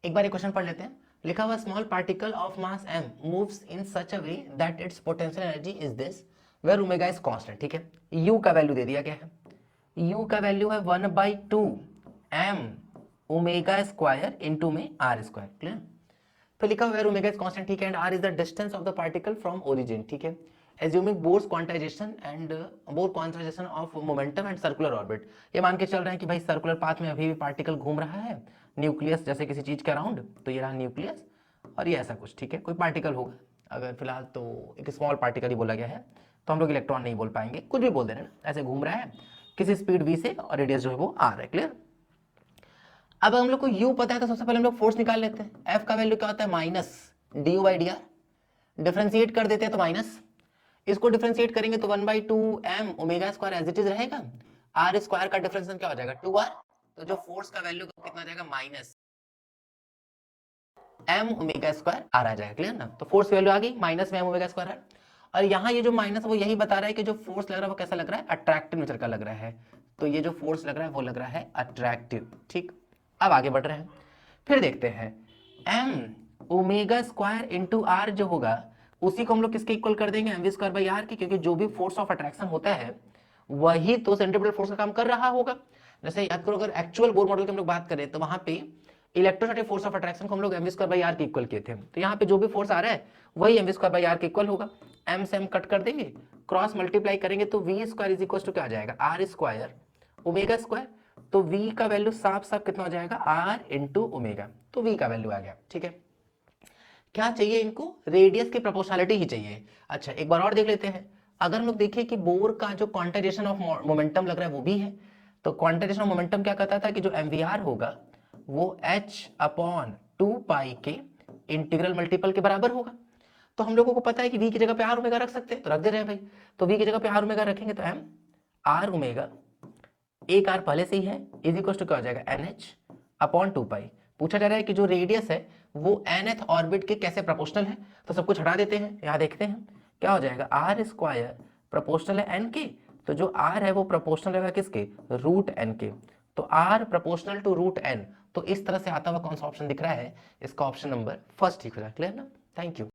एक बार ये क्वेश्चन पढ़ लेते हैं। लिखा हुआ small particle of mass m moves in such a way that its potential energy is this where omega is constant. ठीक है, u का वैल्यू दे दिया गया है, u का वैल्यू है 1/2 m ओमेगा स्क्वायर इनटू में r स्क्वायर। क्लियर। तो लिखा हुआ है ओमेगा इज कांस्टेंट, ठीक है, and r is the distance of the particle from origin. ठीक है, assuming Bohr's quantisation and Bohr quantisation of momentum and circular orbit. ये मान के चल रहे हैं कि भाई सर्कुलर पाथ में अभी भी पार्टिकल घूम रहा है न्यूक्लियस जैसे किसी चीज के अराउंड। तो ये रहा न्यूक्लियस और ये ऐसा कुछ। ठीक है, कोई पार्टिकल होगा, अगर फिलहाल तो एक स्मॉल पार्टिकल ही बोला गया है, तो हम लोग इलेक्ट्रॉन नहीं बोल पाएंगे, कुछ भी बोल दे रहे हैं, ऐसे घूम रहा है किसी स्पीड v से और रेडियस जो है वो r है। क्लियर। अब हम लोग को u पता है तो सबसे पहले हम लोग फोर्स निकाल लेते हैं। f का वैल्यू क्या होता है माइनस du/dr, डिफरेंशिएट कर देते हैं तो माइनस, इसको डिफरेंशिएट करेंगे तो 1/2 m omega square as it is रहेगा, r स्क्वायर का डिफरेंशिएशन क्या हो जाएगा 2r, तो जो फोर्स का वैल्यू कितना जाएगा minus m omega square r आ जाएगा। क्लियर ना। तो फोर्स वैल्यू आ गई माइनस में m ओमेगा स्क्वायर r। और यहाँ ये जो माइनस वो यही बता रहा है कि जो फोर्स लग रहा है वो कैसा लग रहा है, अट्रैक्टिव नेचर का लग रहा है। तो ये जो फोर्स लग रहा है वो लग रहा है अट्रैक्टिव। ठीक, अब आगे बढ़ रहे हैं, फिर देखते हैं m omega square into r जो होगा उसी को हम लोग किसके इक्वल कर देंगे, mv स्क्वायर बाई r के, क्योंकि जो भी फोर्स ऑफ अट्रैक्शन होता है वही तो सेंट्रीपिटल फोर्स का काम कर रहा होगा। जैसे याद करो, अगर एक्चुअल बोर मॉडल की हम लोग बात करें तो वहां पे इलेक्ट्रोस्टैटिक फोर्स ऑफ अट्रैक्शन को हम लोग mv स्क्वायर बाई r के इक्वल किए थे। तो यहाँ पे जो भी फोर्स आ रहा है वही mv स्क्वायर बाई r के इक्वल होगा। m से m कट कर देंगे, क्रॉस मल्टीप्लाई करेंगे तो v square is equal to क्या आ जाएगा r स्क्वायर ओमेगा स्क्वायर। तो v का वैल्यू साफ साफ कितना हो जाएगा r इंटू ओमेगा, तो v का वैल्यू आ गया। ठीक है, क्या चाहिए इनको, रेडियस की प्रोपोर्शनलिटी ही चाहिए। अच्छा एक बार और देख लेते हैं, अगर हम लोग देखें कि बोर का जो क्वांटाइजेशन ऑफ मोमेंटम लग रहा है वो भी है, तो क्वांटाइजेशन ऑफ मोमेंटम क्या कहता था कि जो mvr होगा वो h/2 के इंटीग्रल मल्टीपल के बराबर होगा। तो हम लोगों को पता है कि v की जगह पे r ओमेगा रख सकते हैं, तो रख दे रहे हैं भाई। तो v की जगह पे r ओमेगा रखेंगे तो m r ओमेगा, एक r पहले से ही है, इज इक्वल टू क्या हो जाएगा nh/2। पूछा जा रहा है कि जो रेडियस है वो nth ऑर्बिट के कैसे प्रोपोर्शनल है, तो सब कुछ हटा देते हैं, यहाँ देखते हैं क्या हो जाएगा r स्क्वायर प्रोपोर्शनल है n के, तो जो r है वो प्रोपोर्शनल रहेगा किसके, रूट n के। तो r proportional to root n, तो इस तरह से आता हुआ कौन सा ऑप्शन दिख रहा है, इसका ऑप्शन नंबर फर्स्ट ठीक हो जाएगा। क्लियर ना। Thank you.